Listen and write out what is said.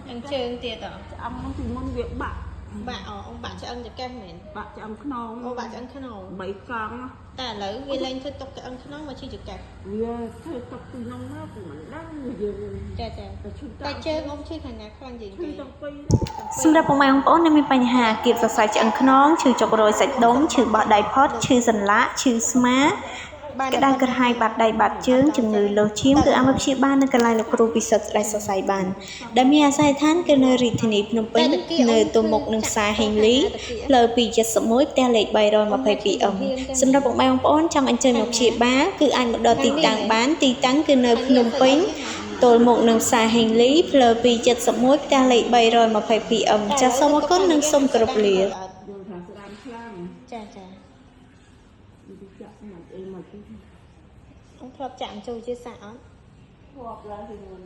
ăn chơi tiệt à ông thì môn việc bạn ông bạn cho ăn được kem mền bạn cho ông khôn ông bạn cho ăn khăn hồng mấy con ta lấy vi lên thôi tóc cái ăn khăn hồng mà chưa được kem thôi tập từ nông nó của mình đang nhiều ta chơi ông chơi thành nhà con gì kì សម្រាប់ពុកម៉ែបងប្អូនដែលមានបញ្ហាគៀបសរសៃឆ្អឹងខ្នងឈឺចុករយសាច់ដុំឈឺបោះដៃផុតឈឺសន្លាក់ឈឺស្មាក្តៅក្រហាយបាត់ដៃបាត់ជើងជំងឺលើសឈាមគឺអាចមកព្យាបាលនៅកន្លែងលោកគ្រូពិសិដ្ឋស្ដេចសរសៃបានដែលមានអាសយដ្ឋានគឺនៅរាជធានីភ្នំពេញនៅទំមុខនឹងផ្សារហេងលីផ្លូវ271ផ្ទះលេខ 322M សម្រាប់ពុកម៉ែបងប្អូនចង់អញ្ជើញមកព្យាបាលគឺអាចមកដល់ទីតាំងបានទីតាំងគឺនៅភ្នំពេញទល់មុខនឹងផ្សារហេងលីផ្លូវ271ផ្ទះលេខ 322M ចាសសូមអរគុណនិងសូមគោរពលា ចាចាông ធ្លាប់ចាក់ចូលជាសាក់អត់ ធ្លាប់ឡើងពីមុន